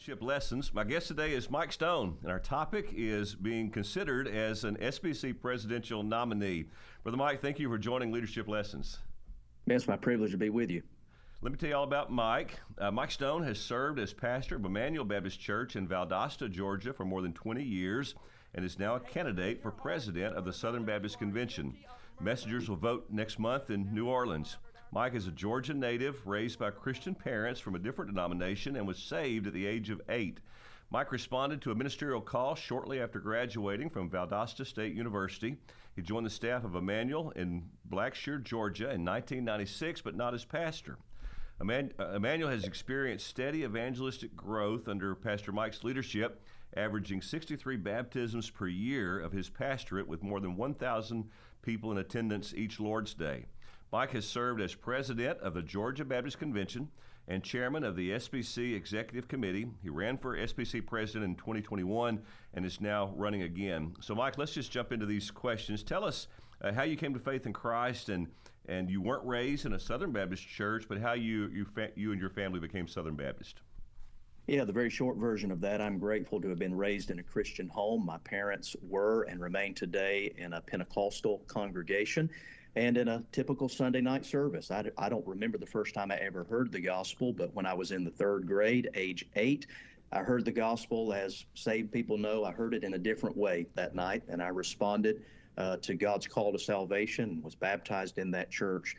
Leadership Lessons. My guest today is Mike Stone, and our topic is being considered as an SBC presidential nominee. Brother Mike, thank you for joining Leadership Lessons. Man, it's my privilege to be with you. Let me tell you all about Mike. Mike Stone has served as pastor of Emmanuel Baptist Church in Valdosta, Georgia for more than 20 years and is now a candidate for president of the Southern Baptist Convention. Messengers will vote next month in New Orleans. Mike is a Georgia native raised by Christian parents from a different denomination and was saved at the age of 8. Mike responded to a ministerial call shortly after graduating from Valdosta State University. He joined the staff of Emmanuel in Blackshear, Georgia in 1996, but not as pastor. Emmanuel has experienced steady evangelistic growth under Pastor Mike's leadership, averaging 63 baptisms per year of his pastorate with more than 1,000 people in attendance each Lord's Day. Mike has served as president of the Georgia Baptist Convention and chairman of the SBC Executive Committee. He ran for SBC president in 2021 and is now running again. So, Mike, let's just jump into these questions. Tell us how you came to faith in Christ, and you weren't raised in a Southern Baptist church, but how you and your family became Southern Baptist. Yeah, the very short version of that, I'm grateful to have been raised in a Christian home. My parents were and remain today in a Pentecostal congregation and in a typical Sunday night service. I don't remember the first time I ever heard the gospel, but when I was in the third grade, age 8, I heard the gospel. As saved people know, I heard it in a different way that night, and I responded to God's call to salvation and was baptized in that church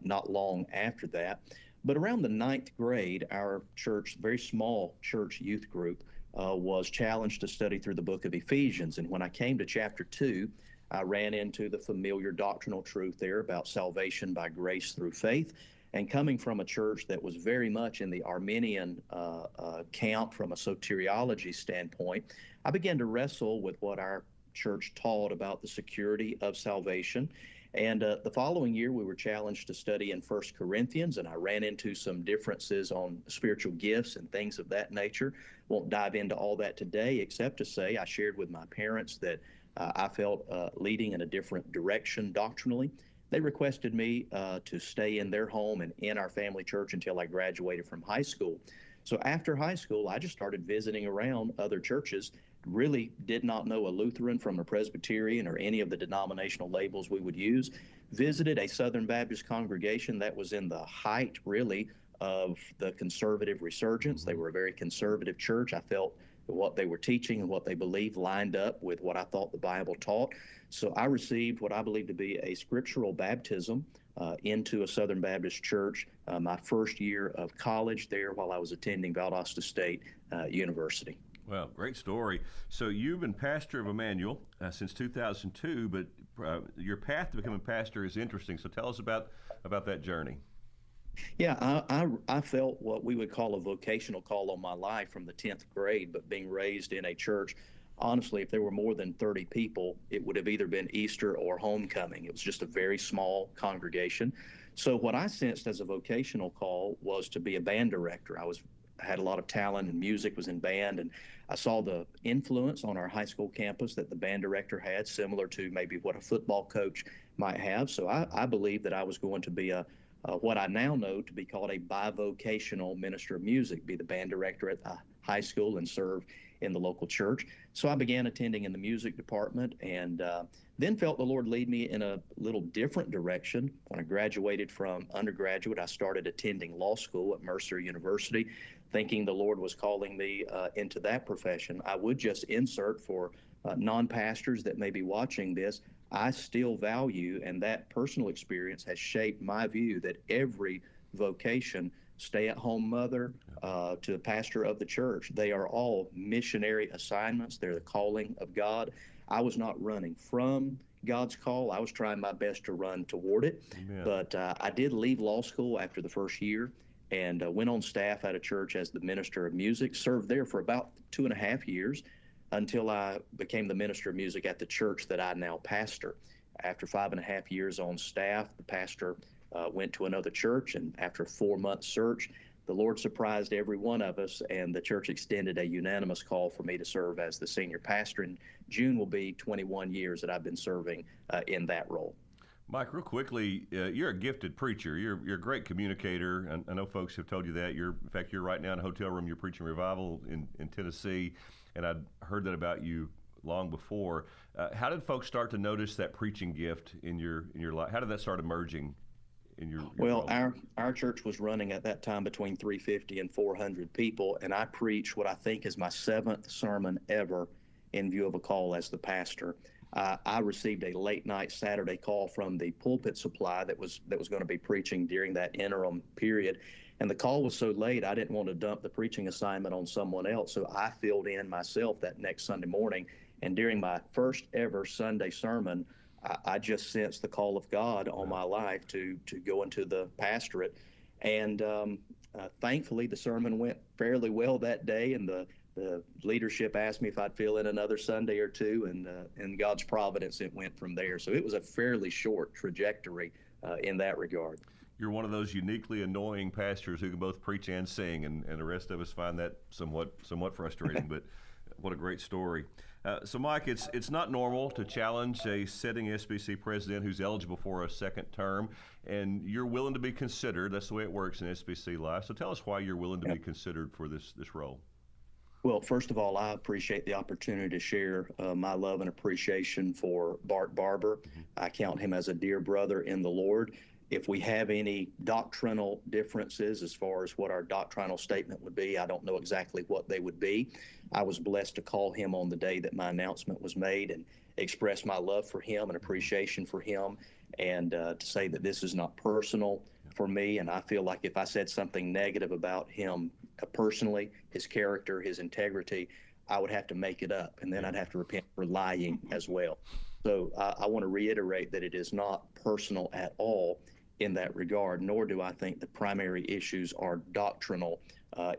not long after that. But around the 9th grade, our church, very small church youth group, was challenged to study through the book of Ephesians. And when I came to chapter 2, I ran into the familiar doctrinal truth there about salvation by grace through faith. And coming from a church that was very much in the Arminian camp from a soteriology standpoint, I began to wrestle with what our church taught about the security of salvation. And the following year, we were challenged to study in 1 Corinthians, and I ran into some differences on spiritual gifts and things of that nature. Won't dive into all that today, except to say I shared with my parents that I felt leading in a different direction doctrinally. They requested me to stay in their home and in our family church until I graduated from high school. So after high school, I just started visiting around other churches. Really did not know a Lutheran from a Presbyterian or any of the denominational labels we would use. Visited a Southern Baptist congregation that was in the height, really, of the conservative resurgence. They were a very conservative church. I felt what they were teaching and what they believed lined up with what I thought the Bible taught. So I received what I believe to be a scriptural baptism into a Southern Baptist church my first year of college there while I was attending Valdosta State University. Well, great story. So you've been pastor of Emmanuel since 2002, but your path to becoming pastor is interesting. So tell us about that journey. Yeah, I felt what we would call a vocational call on my life from the 10th grade, but being raised in a church, honestly, if there were more than 30 people, it would have either been Easter or homecoming. It was just a very small congregation. So what I sensed as a vocational call was to be a band director. I had a lot of talent and music, was in band, and I saw the influence on our high school campus that the band director had, similar to maybe what a football coach might have. So I believed that I was going to be what I now know to be called a bivocational minister of music, be the band director at the high school and serve in the local church. So I began attending in the music department and then felt the Lord lead me in a little different direction. When I graduated from undergraduate, I started attending law school at Mercer University, thinking the Lord was calling me into that profession. I would just insert for non-pastors that may be watching this, I still value, and that personal experience has shaped my view that every vocation, stay-at-home mother to pastor of the church, they are all missionary assignments. They're the calling of God. I was not running from God's call. I was trying my best to run toward it. Amen. But I did leave law school after the first year and went on staff at a church as the minister of music, served there for about 2.5 years until I became the minister of music at the church that I now pastor. After 5.5 years on staff, the pastor went to another church, and after a 4-month search, the Lord surprised every one of us, and the church extended a unanimous call for me to serve as the senior pastor. In June will be 21 years that I've been serving in that role. Mike, real quickly, you're a gifted preacher. You're a great communicator. And I know folks have told you that. In fact, you're right now in a hotel room. You're preaching revival in Tennessee, and I'd heard that about you long before. How did folks start to notice that preaching gift in your life? How did that start emerging in your Well, world? our church was running at that time between 350 and 400 people, and I preached what I think is my seventh sermon ever in view of a call as the pastor. I received a late night Saturday call from the pulpit supply that was going to be preaching during that interim period. And the call was so late, I didn't want to dump the preaching assignment on someone else. So I filled in myself that next Sunday morning. And during my first ever Sunday sermon, I just sensed the call of God on my life to go into the pastorate. And thankfully, the sermon went fairly well that day. And the leadership asked me if I'd fill in another Sunday or two, and God's providence, it went from there. So it was a fairly short trajectory in that regard. You're one of those uniquely annoying pastors who can both preach and sing, and the rest of us find that somewhat frustrating. But what a great story. So, Mike, it's not normal to challenge a sitting SBC president who's eligible for a second term, and you're willing to be considered. That's the way it works in SBC life. So tell us why you're willing to be considered for this role. Well, first of all, I appreciate the opportunity to share my love and appreciation for Bart Barber. I count him as a dear brother in the Lord. If we have any doctrinal differences as far as what our doctrinal statement would be, I don't know exactly what they would be. I was blessed to call him on the day that my announcement was made and express my love for him and appreciation for him, and to say that this is not personal for me. And I feel like if I said something negative about him personally, his character, his integrity, I would have to make it up, and then I'd have to repent for lying as well. So I want to reiterate that it is not personal at all in that regard, nor do I think the primary issues are doctrinal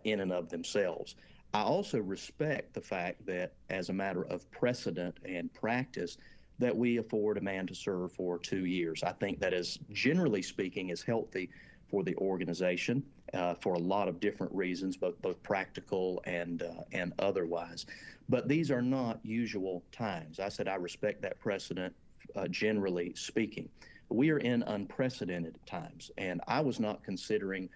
in and of themselves. I also respect the fact that as a matter of precedent and practice, that we afford a man to serve for 2 years. I think that is, generally speaking, is healthy for the organization for a lot of different reasons, both practical and otherwise. But these are not usual times. I said I respect that precedent, generally speaking. We are in unprecedented times, and I was not considering,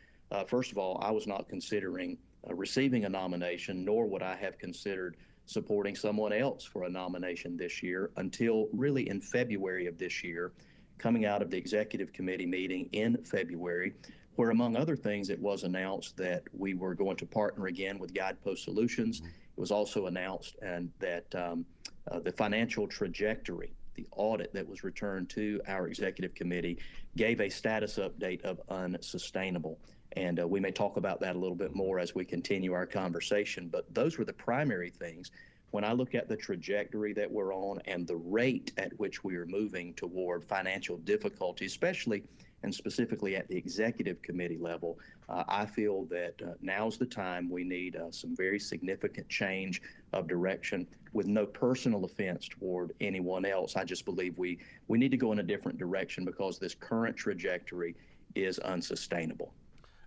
first of all, I was not considering receiving a nomination, nor would I have considered supporting someone else for a nomination this year until really in February of this year, coming out of the executive committee meeting in February, where among other things, it was announced that we were going to partner again with Guidepost Solutions. It was also announced and that the financial trajectory, the audit that was returned to our executive committee, gave a status update of unsustainable. And we may talk about that a little bit more as we continue our conversation, but those were the primary things. When I look at the trajectory that we're on and the rate at which we are moving toward financial difficulty, especially and specifically at the executive committee level, I feel that now's the time we need some very significant change of direction with no personal offense toward anyone else. I just believe we need to go in a different direction because this current trajectory is unsustainable.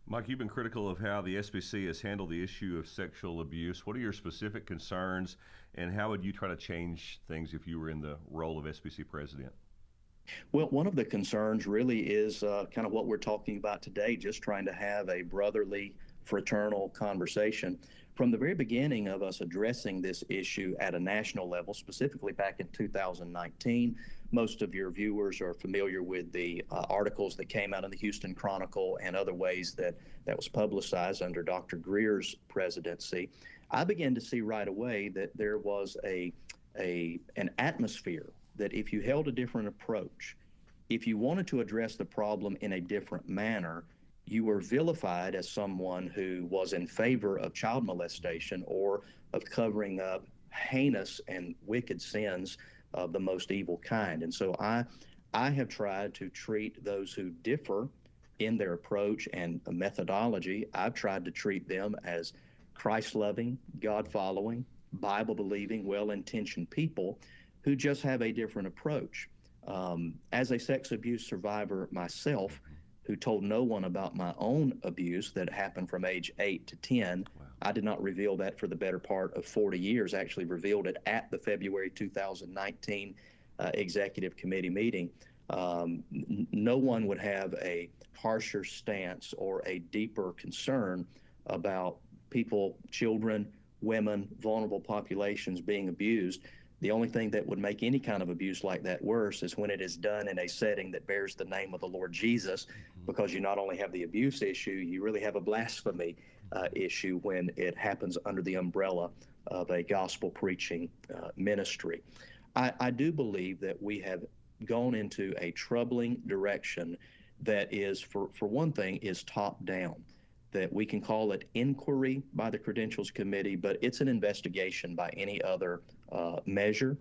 Mike, you've been critical of how the SBC has handled the issue of sexual abuse. What are your specific concerns, and how would you try to change things if you were in the role of SBC president? Well, one of the concerns really is kind of what we're talking about today, just trying to have a brotherly, fraternal conversation. From the very beginning of us addressing this issue at a national level, specifically back in 2019, most of your viewers are familiar with the articles that came out in the Houston Chronicle and other ways that was publicized under Dr. Greer's presidency. I began to see right away that there was an atmosphere that if you held a different approach, if you wanted to address the problem in a different manner, you were vilified as someone who was in favor of child molestation or of covering up heinous and wicked sins of the most evil kind. And so I have tried to treat those who differ in their approach and methodology. I've tried to treat them as Christ-loving, God-following, Bible-believing, well-intentioned people who just have a different approach. As a sex abuse survivor myself, who told no one about my own abuse that happened from age 8 to 10. Wow. I did not reveal that for the better part of 40 years, actually revealed it at the February 2019 executive committee meeting. No one would have a harsher stance or a deeper concern about people, children, women, vulnerable populations being abused. The only thing that would make any kind of abuse like that worse is when it is done in a setting that bears the name of the Lord Jesus, because you not only have the abuse issue, you really have a blasphemy issue when it happens under the umbrella of a gospel preaching ministry. I do believe that we have gone into a troubling direction that is, for one thing, is top down. That we can call it inquiry by the Credentials Committee, but it's an investigation by any other measure.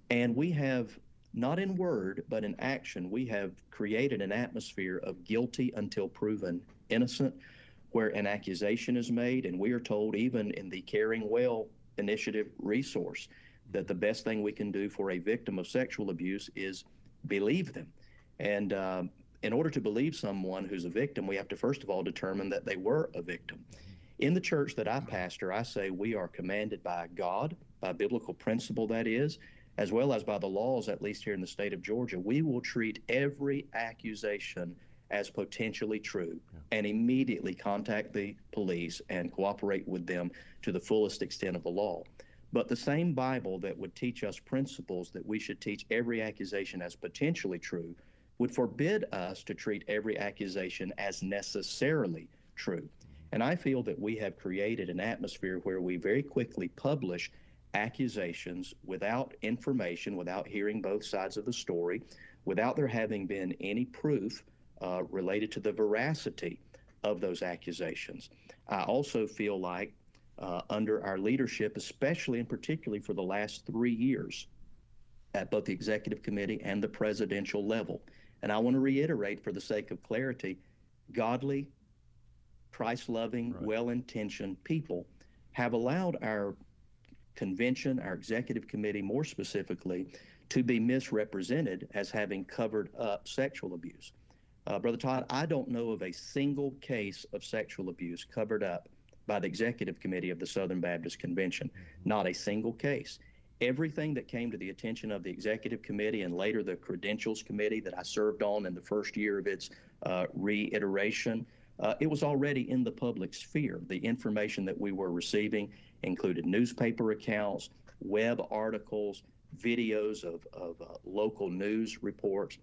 And we have, not in word, but in action, we have created an atmosphere of guilty until proven innocent, where an accusation is made, and we are told, even in the Caring Well Initiative resource, that the best thing we can do for a victim of sexual abuse is believe them. And in order to believe someone who's a victim, we have to first of all determine that they were a victim. In the church that I pastor, I say we are commanded by God, by biblical principle that is, as well as by the laws, at least here in the state of Georgia. We will treat every accusation as potentially true and immediately contact the police and cooperate with them to the fullest extent of the law. But the same Bible that would teach us principles that we should teach every accusation as potentially true would forbid us to treat every accusation as necessarily true. And I feel that we have created an atmosphere where we very quickly publish accusations without information, without hearing both sides of the story, without there having been any proof related to the veracity of those accusations. I also feel like under our leadership, especially and particularly for the last 3 years, at both the executive committee and the presidential level, and I want to reiterate for the sake of clarity, godly, Christ-loving, well-intentioned people have allowed our convention, our executive committee more specifically, to be misrepresented as having covered up sexual abuse. Brother Todd, I don't know of a single case of sexual abuse covered up by the executive committee of the Southern Baptist Convention. Not a single case. Everything that came to the attention of the executive committee and later the credentials committee that I served on in the first year of its reiteration, it was already in the public sphere. The information that we were receiving included newspaper accounts, web articles, videos of local news reports.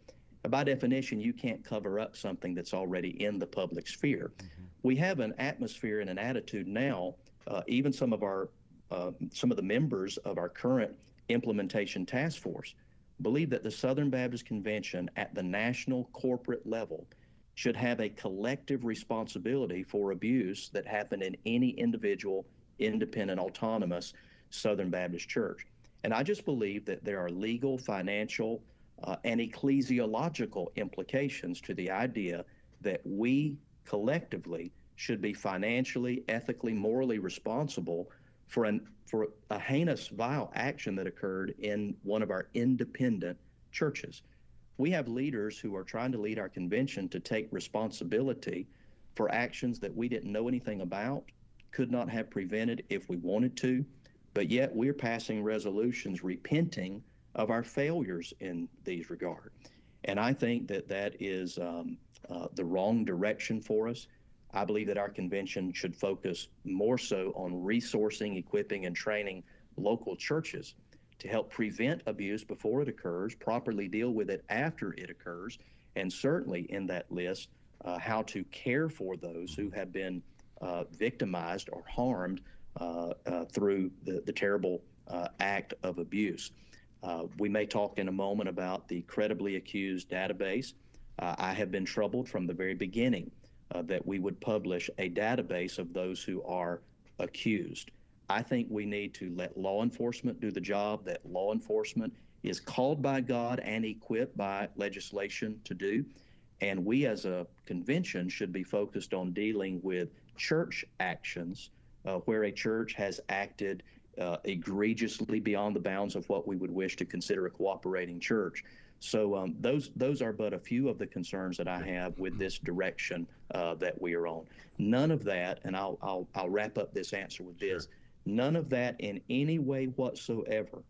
By definition, you can't cover up something that's already in the public sphere. We have an atmosphere and an attitude now, even some of the members of our current implementation task force believe that the Southern Baptist Convention at the national corporate level should have a collective responsibility for abuse that happened in any individual, independent, autonomous Southern Baptist church. And I just believe that there are legal, financial, and ecclesiological implications to the idea that we collectively should be financially, ethically, morally responsible for a heinous, vile action that occurred in one of our independent churches. We have leaders who are trying to lead our convention to take responsibility for actions that we didn't know anything about, could not have prevented if we wanted to, but yet we're passing resolutions repenting of our failures in these regard. And I think that that is the wrong direction for us. I believe that our convention should focus more so on resourcing, equipping, and training local churches to help prevent abuse before it occurs, properly deal with it after it occurs, and certainly in that list, how to care for those who have been victimized or harmed through the terrible act of abuse. We may talk in a moment about the credibly accused database. I have been troubled from the very beginning that we would publish a database of those who are accused. I think we need to let law enforcement do the job that law enforcement is called by God and equipped by legislation to do. And we as a convention should be focused on dealing with church actions where a church has acted egregiously beyond the bounds of what we would wish to consider a cooperating church. So those are but a few of the concerns that I have with this direction that we are on. None of that, and I'll wrap up this answer with this, none of that in any way whatsoever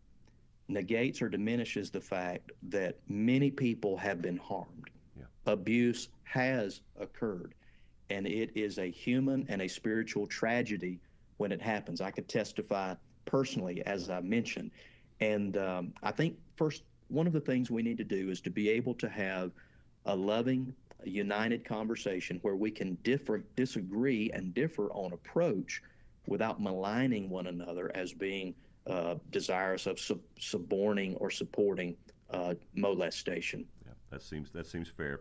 negates or diminishes the fact that many people have been harmed. Yeah. Abuse has occurred, and it is a human and a spiritual tragedy when it happens. I could testify personally, as I mentioned. And I think first, one of the things we need to do is to be able to have a loving, united conversation where we can disagree and differ on approach without maligning one another as being desirous of suborning or supporting molestation. Yeah, that seems fair.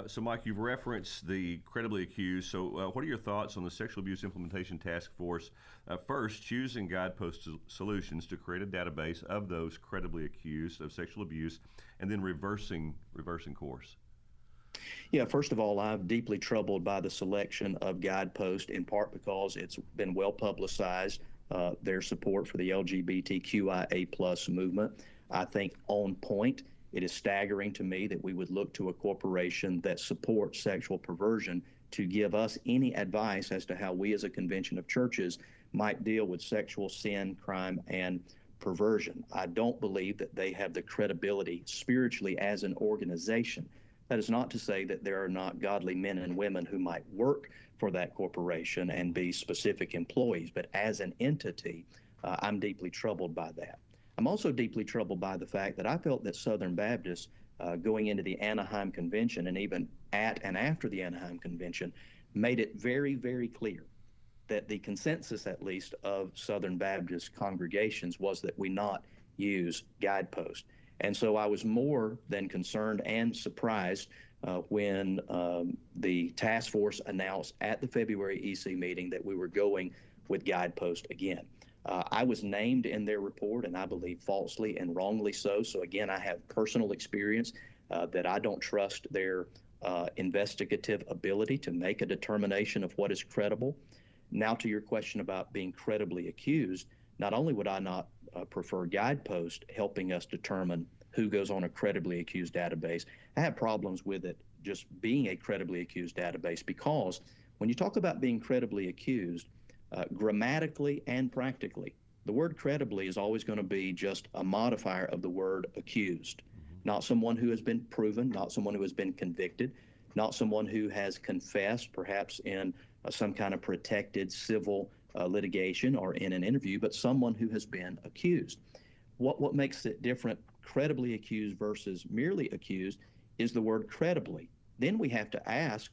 So, Mike, you've referenced the credibly accused. So, what are your thoughts on the Sexual Abuse Implementation Task Force first choosing Guidepost Solutions to create a database of those credibly accused of sexual abuse, and then reversing course? Yeah, first of all, I'm deeply troubled by the selection of Guidepost, in part because it's been well publicized, their support for the LGBTQIA plus movement. I think on point. It is staggering to me that we would look to a corporation that supports sexual perversion to give us any advice as to how we as a convention of churches might deal with sexual sin, crime, and perversion. I don't believe that they have the credibility spiritually as an organization. That is not to say that there are not godly men and women who might work for that corporation and be specific employees, but as an entity, I'm deeply troubled by that. I'm also deeply troubled by the fact that I felt that Southern Baptists, going into the Anaheim Convention and even at and after the Anaheim Convention, made it very, very clear that the consensus, at least, of Southern Baptist congregations was that we not use Guidepost. And so I was more than concerned and surprised when the task force announced at the February EC meeting that we were going with Guidepost again. I was named in their report, and I believe falsely and wrongly so. So again, I have personal experience that I don't trust their investigative ability to make a determination of what is credible. Now to your question about being credibly accused, not only would I not prefer Guidepost helping us determine who goes on a credibly accused database, I have problems with it just being a credibly accused database, because when you talk about being credibly accused, grammatically and practically, the word credibly is always going to be just a modifier of the word accused. Not someone who has been proven, not someone who has been convicted, not someone who has confessed, perhaps in some kind of protected civil litigation or in an interview, but someone who has been accused. What makes it different, credibly accused versus merely accused, is the word credibly. Then we have to ask,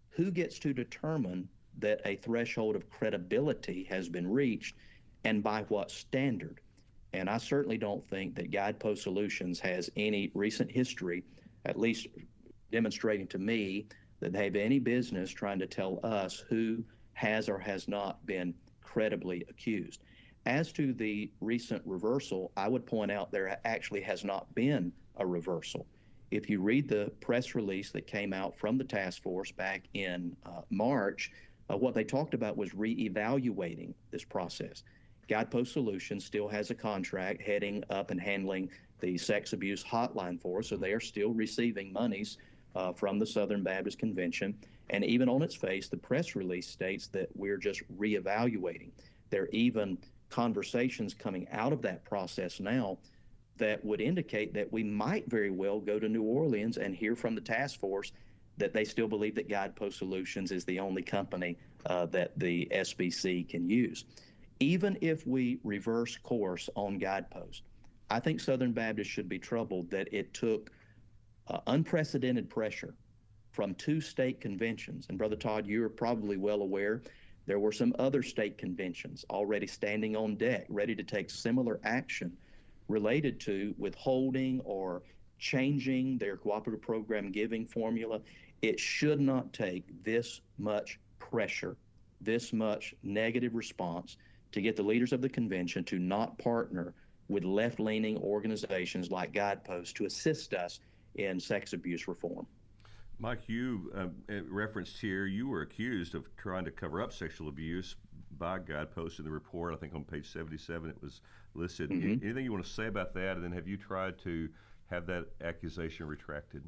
who gets to determine that a threshold of credibility has been reached, and by what standard? And I certainly don't think that Guidepost Solutions has any recent history, at least demonstrating to me, that they have any business trying to tell us who has or has not been credibly accused. As to the recent reversal, I would point out there actually has not been a reversal. If you read the press release that came out from the task force back in March, what they talked about was reevaluating this process. Guidepost Solutions still has a contract heading up and handling the sex abuse hotline for us, so they are still receiving monies from the Southern Baptist Convention. And even on its face, the press release states that we're just reevaluating. There are even conversations coming out of that process now that would indicate that we might very well go to New Orleans and hear from the task force that they still believe that Guidepost Solutions is the only company that the SBC can use. Even if we reverse course on Guidepost, I think Southern Baptists should be troubled that it took unprecedented pressure from 2 state conventions. And Brother Todd, you're probably well aware, there were some other state conventions already standing on deck, ready to take similar action related to withholding or changing their cooperative program giving formula. It should not take this much pressure, this much negative response to get the leaders of the convention to not partner with left-leaning organizations like Guidepost to assist us in sex abuse reform. Mike, you referenced here, you were accused of trying to cover up sexual abuse by Guidepost in the report. I think on page 77 it was listed. Mm-hmm. Anything you want to say about that? And then have you tried to have that accusation retracted?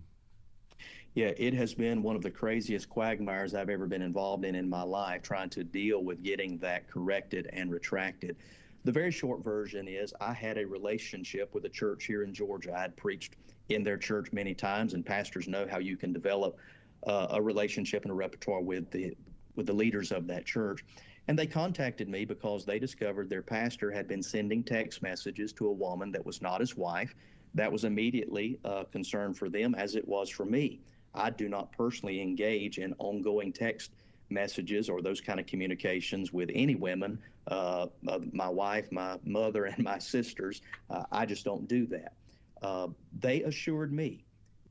Yeah, it has been one of the craziest quagmires I've ever been involved in my life, trying to deal with getting that corrected and retracted. The very short version is I had a relationship with a church here in Georgia. I had preached in their church many times, and pastors know how you can develop a relationship and a repertoire with the leaders of that church. And they contacted me because they discovered their pastor had been sending text messages to a woman that was not his wife. That was immediately a concern for them, as it was for me. I do not personally engage in ongoing text messages or those kind of communications with any women, my wife, my mother, and my sisters. I just don't do that. They assured me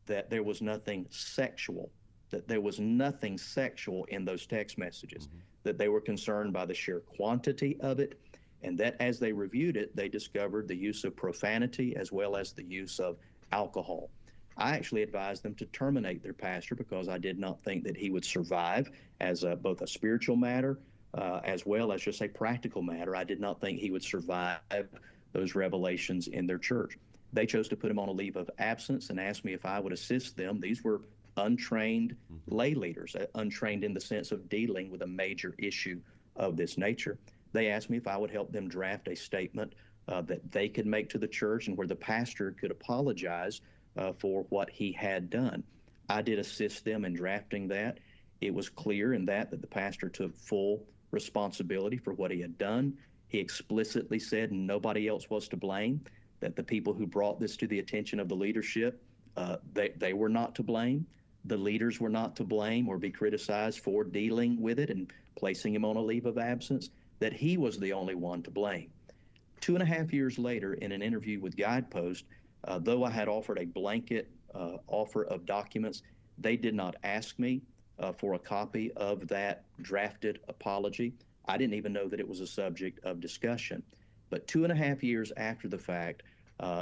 that there was nothing sexual, in those text messages, that they were concerned by the sheer quantity of it, and that as they reviewed it, they discovered the use of profanity as well as the use of alcohol. I actually advised them to terminate their pastor because I did not think that he would survive as both a spiritual matter as well as just a practical matter. I did not think he would survive those revelations in their church. They chose to put him on a leave of absence and asked me if I would assist them. These were untrained lay leaders, untrained in the sense of dealing with a major issue of this nature. They asked me if I would help them draft a statement that they could make to the church and where the pastor could apologize for what he had done. I did assist them in drafting that. It was clear in that the pastor took full responsibility for what he had done. He explicitly said nobody else was to blame, that the people who brought this to the attention of the leadership, they were not to blame. The leaders were not to blame or be criticized for dealing with it and placing him on a leave of absence, that he was the only one to blame. 2.5 years later, in an interview with Guidepost, though I had offered a blanket offer of documents, they did not ask me for a copy of that drafted apology. I didn't even know that it was a subject of discussion. But 2.5 years after the fact,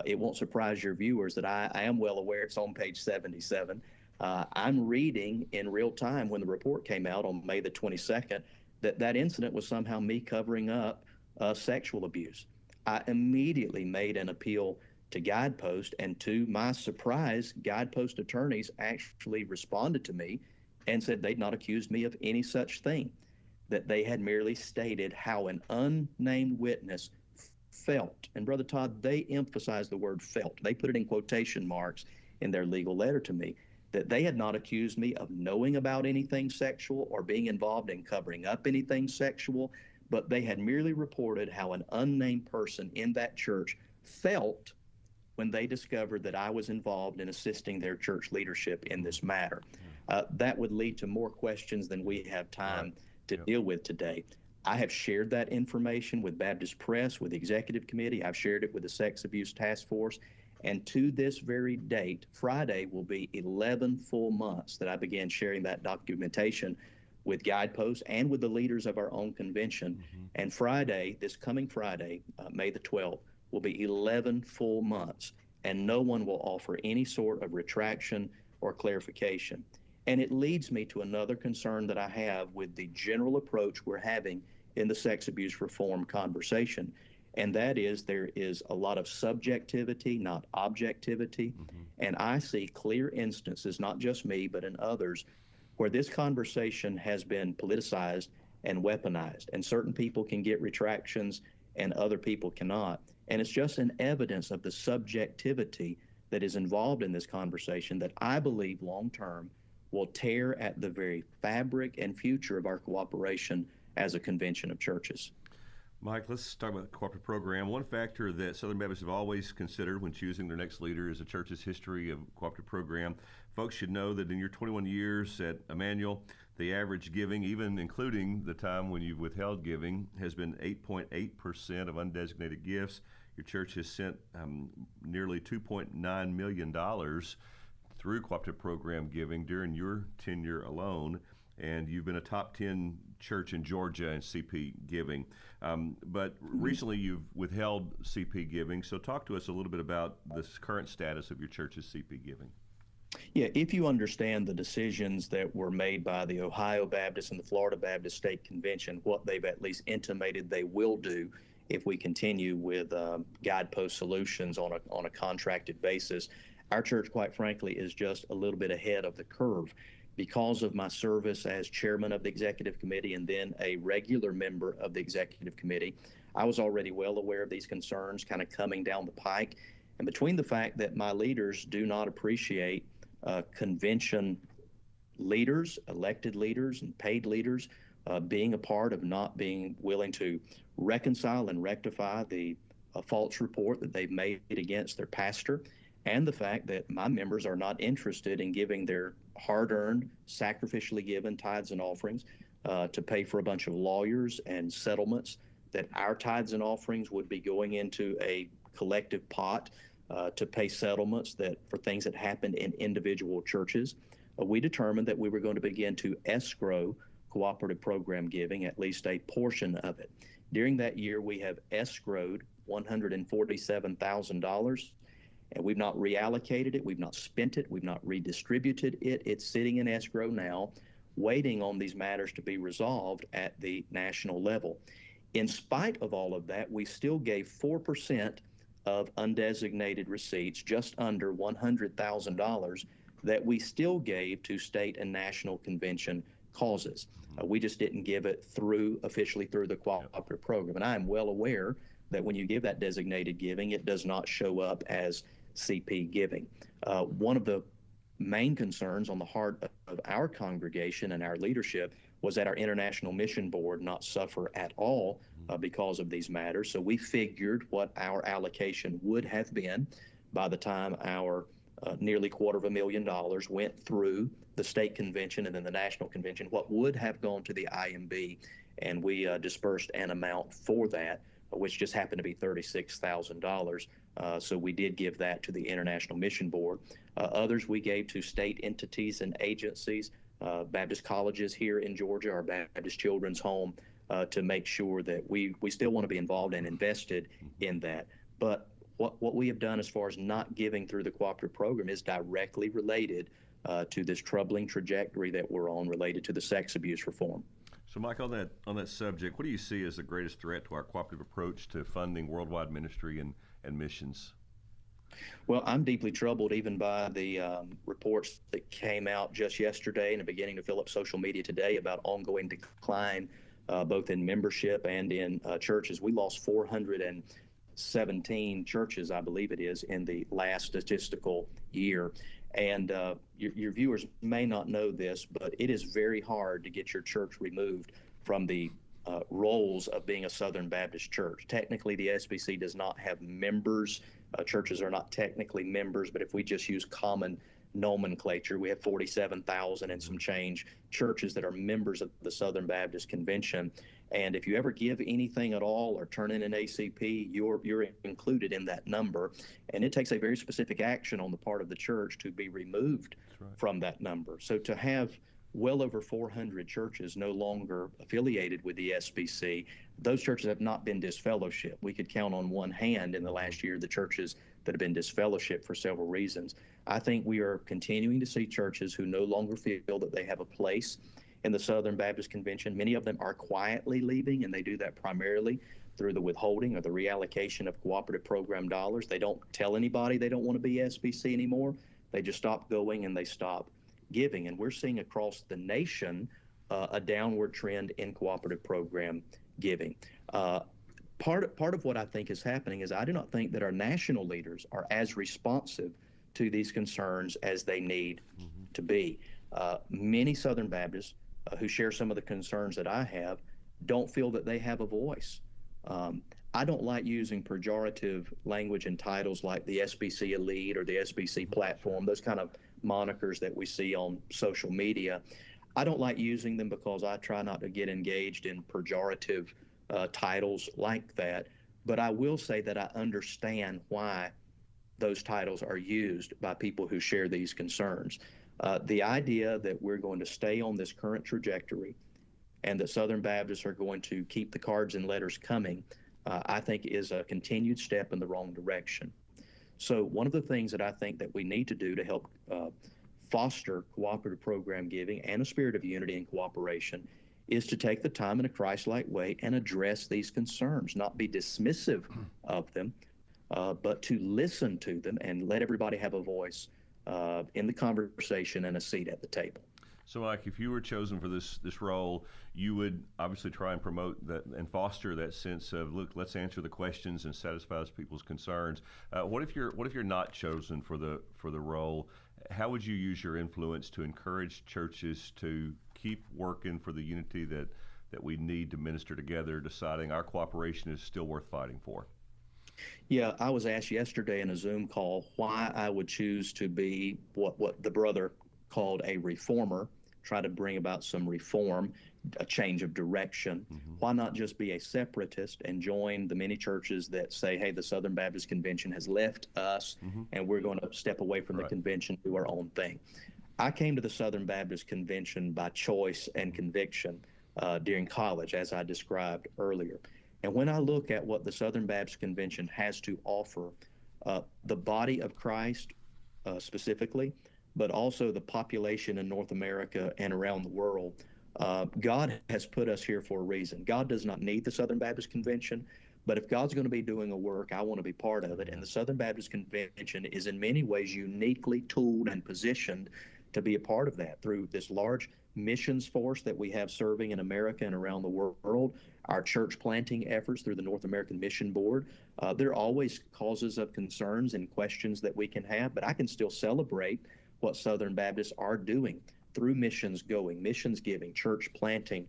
it won't surprise your viewers that I am well aware, it's on page 77. I'm reading in real time when the report came out on May the 22nd that incident was somehow me covering up sexual abuse. I immediately made an appeal to Guidepost, and to my surprise, Guidepost attorneys actually responded to me and said they'd not accused me of any such thing, that they had merely stated how an unnamed witness felt. And Brother Todd, they emphasized the word felt. They put it in quotation marks in their legal letter to me, that they had not accused me of knowing about anything sexual or being involved in covering up anything sexual, but they had merely reported how an unnamed person in that church felt when they discovered that I was involved in assisting their church leadership in this matter. That would lead to more questions than we have time to deal with today. I have shared that information with Baptist Press, with the Executive Committee. I've shared it with the Sex Abuse Task Force. And to this very date, Friday will be 11 full months that I began sharing that documentation with Guideposts and with the leaders of our own convention. And Friday, this coming Friday, May the 12th, will be 11 full months, and no one will offer any sort of retraction or clarification. And it leads me to another concern that I have with the general approach we're having in the sex abuse reform conversation. And that is, there is a lot of subjectivity, not objectivity. And I see clear instances, not just me, but in others, where this conversation has been politicized and weaponized. And certain people can get retractions and other people cannot. And it's just an evidence of the subjectivity that is involved in this conversation that I believe long-term will tear at the very fabric and future of our cooperation as a convention of churches. Mike, let's talk about the cooperative program. One factor that Southern Baptists have always considered when choosing their next leader is the church's history of cooperative program. Folks should know that in your 21 years at Emmanuel, the average giving, even including the time when you've withheld giving, has been 8.8% of undesignated gifts. Your church has sent nearly $2.9 million through cooperative program giving during your tenure alone, and you've been a top 10 church in Georgia in CP giving. But recently you've withheld CP giving, so talk to us a little bit about this current status of your church's CP giving. Yeah, if you understand the decisions that were made by the Ohio Baptist and the Florida Baptist State Convention, what they've at least intimated they will do if we continue with Guidepost Solutions on a contracted basis, our church, quite frankly, is just a little bit ahead of the curve. because of my service as chairman of the executive committee and then a regular member of the executive committee, I was already well aware of these concerns kind of coming down the pike. And between the fact that my leaders do not appreciate convention leaders, elected leaders, and paid leaders being a part of not being willing to reconcile and rectify the false report that they've made against their pastor, and the fact that my members are not interested in giving their hard-earned, sacrificially given tithes and offerings to pay for a bunch of lawyers and settlements, that our tithes and offerings would be going into a collective pot to pay settlements that for things that happened in individual churches. We determined that we were going to begin to escrow cooperative program giving, at least a portion of it. During that year, we have escrowed $147,000, and we've not reallocated it, we've not spent it, we've not redistributed it. It's sitting in escrow now, waiting on these matters to be resolved at the national level. In spite of all of that, we still gave 4% of undesignated receipts, just under $100,000, that we still gave to state and national convention causes. We just didn't give it officially through the cooperative program. And I am well aware that when you give that designated giving, it does not show up as CP giving. One of the main concerns on the heart of our congregation and our leadership was that our International Mission Board not suffer at all because of these matters. So we figured what our allocation would have been by the time our nearly $250,000 went through the state convention and then the national convention, what would have gone to the IMB, and we dispersed an amount for that, which just happened to be $36,000. So we did give that to the International Mission Board. Others we gave to state entities and agencies, Baptist colleges here in Georgia, our Baptist Children's Home, to make sure that we still want to be involved and invested in that. But what we have done as far as not giving through the cooperative program is directly related to this troubling trajectory that we're on related to the sex abuse reform. So, Mike, on that subject, what do you see as the greatest threat to our cooperative approach to funding worldwide ministry and missions? Well, I'm deeply troubled even by the reports that came out just yesterday and are beginning to fill up social media today about ongoing decline both in membership and in churches. We lost 417 churches, I believe it is, in the last statistical year. And your viewers may not know this, but it is very hard to get your church removed from the roles of being a Southern Baptist church. Technically, the SBC does not have members. Churches are not technically members, but if we just use common nomenclature, we have 47,000 and some change churches that are members of the Southern Baptist Convention. And if you ever give anything at all or turn in an ACP, you're included in that number. And it takes a very specific action on the part of the church to be removed from that number. So to have well over 400 churches no longer affiliated with the SBC, those churches have not been disfellowshipped. We could count on one hand in the last year the churches that have been disfellowshipped for several reasons. I think we are continuing to see churches who no longer feel that they have a place in the Southern Baptist Convention. Many of them are quietly leaving, and they do that primarily through the withholding or the reallocation of cooperative program dollars. They don't tell anybody they don't want to be SBC anymore. They just stop going and they stop giving. And we're seeing across the nation a downward trend in cooperative program giving. Part of what I think is happening is I do not think that our national leaders are as responsive to these concerns as they need to be. Many Southern Baptists who share some of the concerns that I have don't feel that they have a voice. I don't like using pejorative language and titles like the SBC Elite or the SBC Platform, those kind of monikers that we see on social media. I don't like using them because I try not to get engaged in pejorative titles like that, but I will say that I understand why those titles are used by people who share these concerns. The idea that we're going to stay on this current trajectory and that Southern Baptists are going to keep the cards and letters coming, I think is a continued step in the wrong direction. So one of the things that I think that we need to do to help foster cooperative program giving and a spirit of unity and cooperation is to take the time in a Christ-like way and address these concerns, not be dismissive of them, but to listen to them and let everybody have a voice in the conversation and a seat at the table. So, Mike, if you were chosen for this role, you would obviously try and promote that and foster that sense of, look, let's answer the questions and satisfy people's concerns. What if you're not chosen for the role? How would you use your influence to encourage churches to keep working for the unity that we need to minister together, deciding our cooperation is still worth fighting for? Yeah, I was asked yesterday in a Zoom call why I would choose to be what the brother called a reformer, try to bring about some reform, a change of direction. Mm-hmm. Why not just be a separatist and join the many churches that say, hey, the Southern Baptist Convention has left us, Mm-hmm. and we're going to step away from the convention, do our own thing. I came to the Southern Baptist Convention by choice and conviction during college, as I described earlier. And when I look at what the Southern Baptist Convention has to offer, the body of Christ specifically, but also the population in North America and around the world, God has put us here for a reason. God does not need the Southern Baptist Convention, but if God's going to be doing a work, I want to be part of it. And the Southern Baptist Convention is in many ways uniquely tooled and positioned to be a part of that through this large missions force that we have serving in America and around the world, our church planting efforts through the North American Mission Board. There are always causes of concerns and questions that we can have, but I can still celebrate what Southern Baptists are doing through missions going, missions giving, church planting,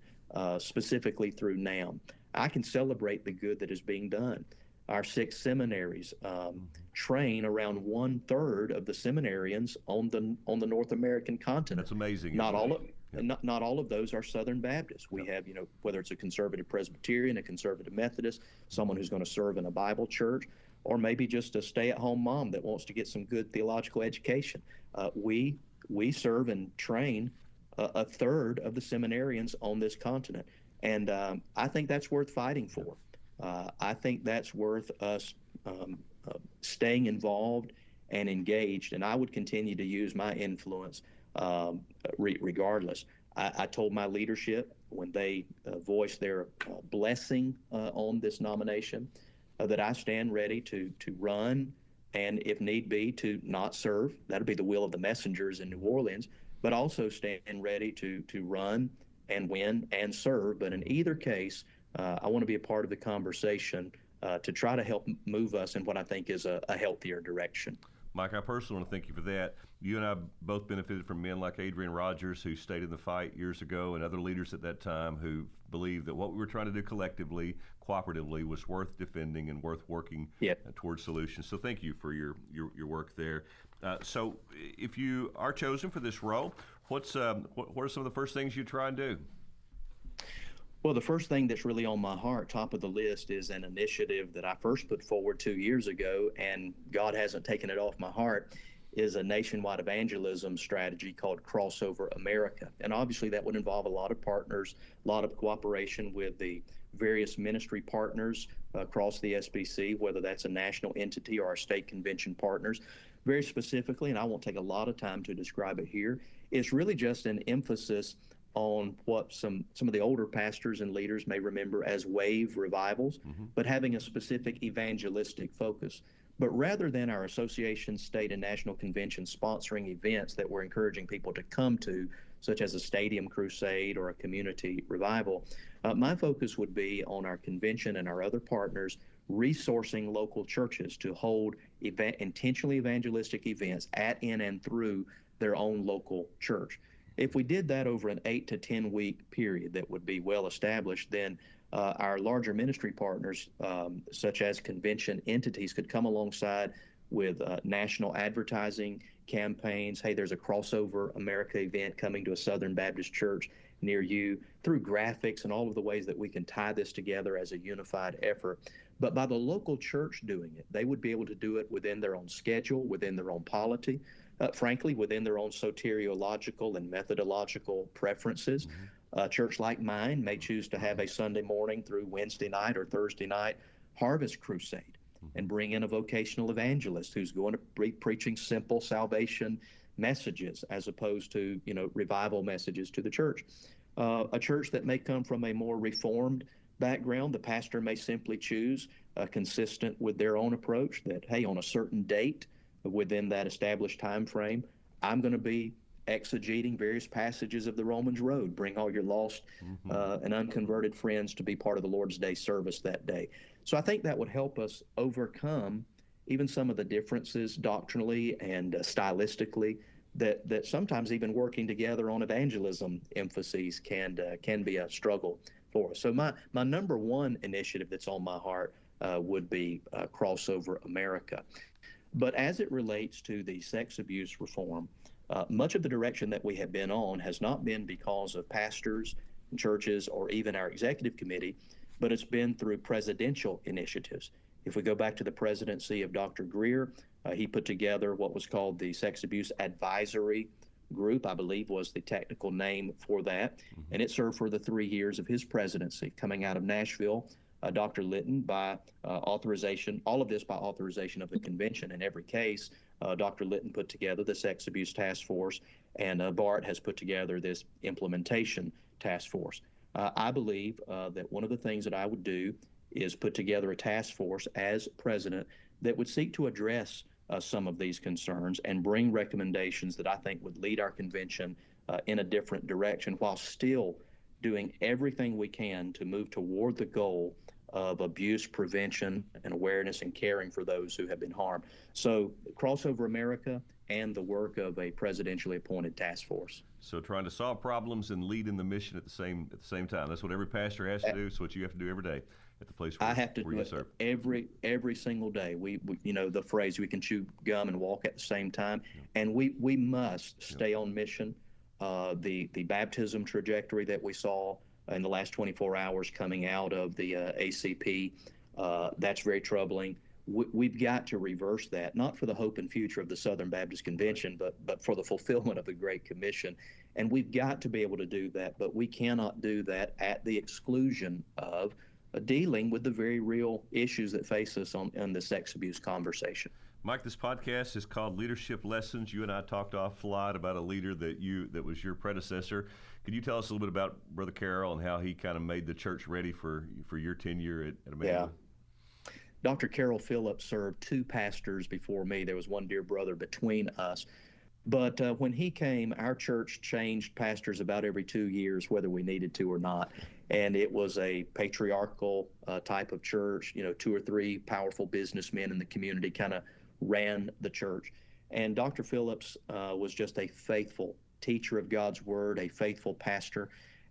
specifically through NAM. I can celebrate the good that is being done. Our 6 seminaries train around 1/3 of the seminarians on the North American continent. That's amazing. Not all of those are Southern Baptists. We have, whether it's a conservative Presbyterian, a conservative Methodist, someone who's going to serve in a Bible church, or maybe just a stay-at-home mom that wants to get some good theological education. We serve and train 1/3 of the seminarians on this continent, and I think that's worth fighting for. I think that's worth us staying involved and engaged, and I would continue to use my influence regardless. I told my leadership when they voiced their blessing on this nomination that I stand ready to run, and if need be, to not serve. That'll be the will of the messengers in New Orleans, but also stand ready to run and win and serve. But in either case, I want to be a part of the conversation to try to help move us in what I think is a healthier direction. Mike, I personally want to thank you for that. You and I both benefited from men like Adrian Rogers, who stayed in the fight years ago, and other leaders at that time who believed that what we were trying to do collectively, cooperatively, was worth defending and worth working towards solutions. So thank you for your work there. So if you are chosen for this role, what are some of the first things you try and do? Well, the first thing that's really on my heart, top of the list, is an initiative that I first put forward 2 years ago, and God hasn't taken it off my heart, is a nationwide evangelism strategy called Crossover America. And obviously that would involve a lot of partners, a lot of cooperation with the various ministry partners across the SBC, whether that's a national entity or our state convention partners. Very specifically, and I won't take a lot of time to describe it here, it's really just an emphasis on what some of the older pastors and leaders may remember as wave revivals, but having a specific evangelistic focus. But rather than our association, state, and national conventions sponsoring events that we're encouraging people to come to, such as a stadium crusade or a community revival, my focus would be on our convention and our other partners resourcing local churches to hold intentionally evangelistic events at, in, and through their own local church. If we did that over an 8 to 10 week period that would be well established, then our larger ministry partners, such as convention entities, could come alongside with national advertising campaigns. Hey, there's a Crossover America event coming to a Southern Baptist church near you, through graphics and all of the ways that we can tie this together as a unified effort. But by the local church doing it, they would be able to do it within their own schedule, within their own polity, frankly, within their own soteriological and methodological preferences. A church like mine may choose to have a Sunday morning through Wednesday night or Thursday night harvest crusade and bring in a vocational evangelist who's going to be preaching simple salvation messages as opposed to, revival messages to the church. A church that may come from a more reformed background, the pastor may simply choose, consistent with their own approach, that, hey, on a certain date within that established time frame, I'm going to be exegeting various passages of the Romans Road. Bring all your lost and unconverted friends to be part of the Lord's Day service that day. So I think that would help us overcome even some of the differences doctrinally and stylistically that sometimes even working together on evangelism emphases can be a struggle for us. So my number one initiative that's on my heart would be Crossover America. But as it relates to the sex abuse reform, much of the direction that we have been on has not been because of pastors and churches or even our executive committee, but it's been through presidential initiatives. If we go back to the presidency of Dr. Greer, he put together what was called the Sex Abuse Advisory Group, I believe was the technical name for that, and it served for the 3 years of his presidency. Coming out of Nashville, Dr. Litton, by authorization, all of this by authorization of the convention in every case, Dr. Litton put together the Sex Abuse Task Force, and Bart has put together this implementation task force. I believe that one of the things that I would do is put together a task force as president that would seek to address some of these concerns and bring recommendations that I think would lead our convention in a different direction while still doing everything we can to move toward the goal of abuse prevention and awareness and caring for those who have been harmed. So Crossover America and the work of a presidentially appointed task force. So trying to solve problems and lead in the mission at the same time. That's what every pastor has to do. It's what you have to do every day at the place where, I have to where do you it serve. every single day. We you know the phrase, we can chew gum and walk at the same time, and we must stay on mission. The baptism trajectory that we saw in the last 24 hours coming out of the ACP, that's very troubling. We've got to reverse that, not for the hope and future of the Southern Baptist Convention, but for the fulfillment of the Great Commission. And we've got to be able to do that, but we cannot do that at the exclusion of dealing with the very real issues that face us on the sex abuse conversation. Mike, this podcast is called Leadership Lessons. You and I talked offline about a leader that was your predecessor. Could you tell us a little bit about Brother Carroll and how he kind of made the church ready for your tenure at Emmanuel? Yeah. Dr. Carroll Phillips served 2 pastors before me. There was one dear brother between us. But when he came, our church changed pastors about every 2 years, whether we needed to or not. And it was a patriarchal type of church. 2 or 3 powerful businessmen in the community kind of ran the church. And Dr. Phillips was just a faithful teacher of God's word, a faithful pastor.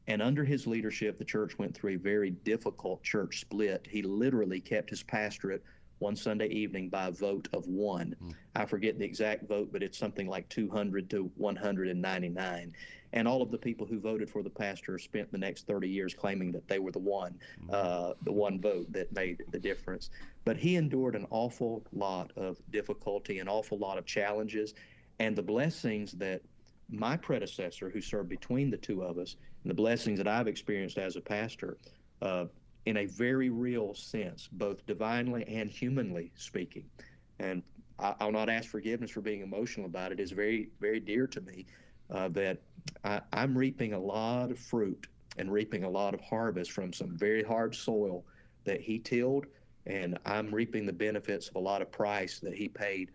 And under his leadership, the church went through a very difficult church split. He literally kept his pastorate one Sunday evening by a vote of 1. I forget the exact vote, but it's something like 200 to 199. And all of the people who voted for the pastor spent the next 30 years claiming that they were the one vote that made the difference. But he endured an awful lot of difficulty, an awful lot of challenges, and the blessings that my predecessor, who served between the two of us, and the blessings that I've experienced as a pastor, in a very real sense, both divinely and humanly speaking. And I'll not ask forgiveness for being emotional about it. It's very, very dear to me that I'm reaping a lot of fruit and reaping a lot of harvest from some very hard soil that he tilled, and I'm reaping the benefits of a lot of price that he paid.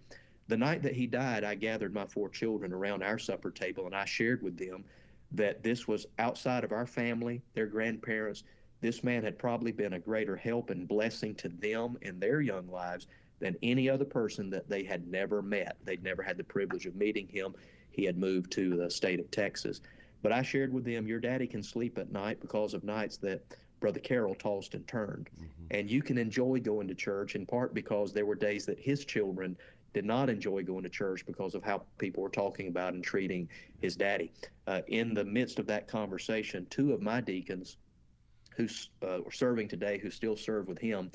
The night that he died, I gathered my 4 children around our supper table, and I shared with them that this was outside of our family, their grandparents. This man had probably been a greater help and blessing to them in their young lives than any other person that they had never met. They'd never had the privilege of meeting him. He had moved to the state of Texas. But I shared with them, your daddy can sleep at night because of nights that Brother Carroll tossed and turned. And you can enjoy going to church in part because there were days that his children did not enjoy going to church because of how people were talking about and treating his daddy. In the midst of that conversation, 2 of my deacons who were serving today, who still serve with him,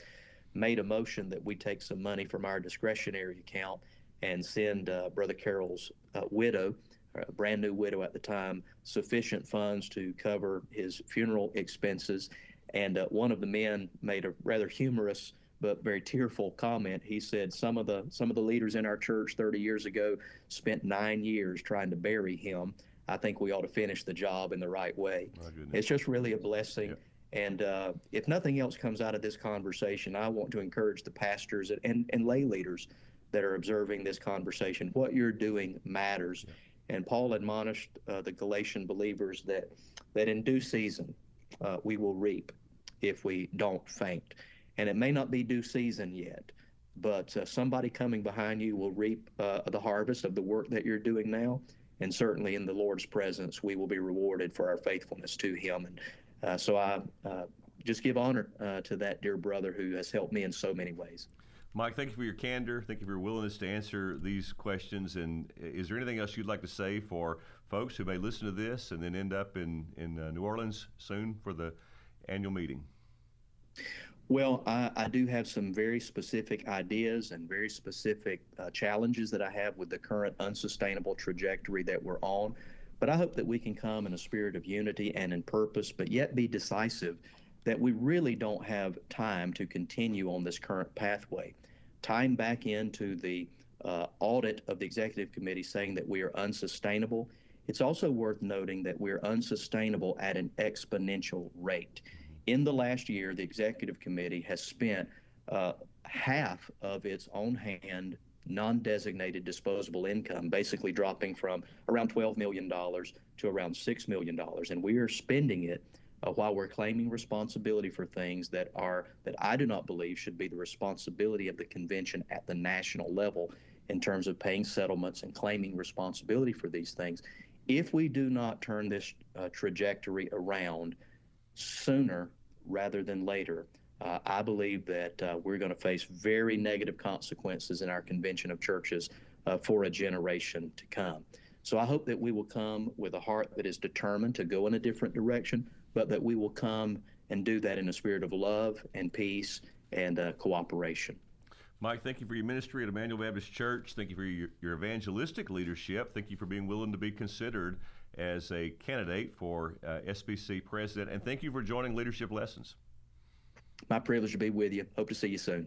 made a motion that we take some money from our discretionary account and send Brother Carroll's widow, a brand new widow at the time, sufficient funds to cover his funeral expenses. And one of the men made a rather humorous but very tearful comment. He said, some of the leaders in our church 30 years ago spent 9 years trying to bury him. I think we ought to finish the job in the right way. It's just really a blessing. Yeah. And if nothing else comes out of this conversation, I want to encourage the pastors and lay leaders that are observing this conversation. What you're doing matters. Yeah. And Paul admonished the Galatian believers that in due season we will reap if we don't faint. And it may not be due season yet, but somebody coming behind you will reap the harvest of the work that you're doing now. And certainly in the Lord's presence, we will be rewarded for our faithfulness to him. And so I just give honor to that dear brother who has helped me in so many ways. Mike, thank you for your candor. Thank you for your willingness to answer these questions. And is there anything else you'd like to say for folks who may listen to this and then end up in New Orleans soon for the annual meeting? Well, I do have some very specific ideas and very specific challenges that I have with the current unsustainable trajectory that we're on. But I hope that we can come in a spirit of unity and in purpose, but yet be decisive, that we really don't have time to continue on this current pathway. Tying back into the audit of the executive committee saying that we are unsustainable, it's also worth noting that we're unsustainable at an exponential rate. In the last year, the executive committee has spent half of its on-hand, non-designated disposable income, basically dropping from around $12 million to around $6 million. And we are spending it while we're claiming responsibility for things that I do not believe should be the responsibility of the convention at the national level in terms of paying settlements and claiming responsibility for these things. If we do not turn this trajectory around sooner rather than later, I believe that we're going to face very negative consequences in our convention of churches for a generation to come. So I hope that we will come with a heart that is determined to go in a different direction, but that we will come and do that in a spirit of love and peace and cooperation. Mike, thank you for your ministry at Emmanuel Baptist Church. Thank you for your evangelistic leadership. Thank you for being willing to be considered as a candidate for SBC president. And thank you for joining Leadership Lessons. My privilege to be with you. Hope to see you soon.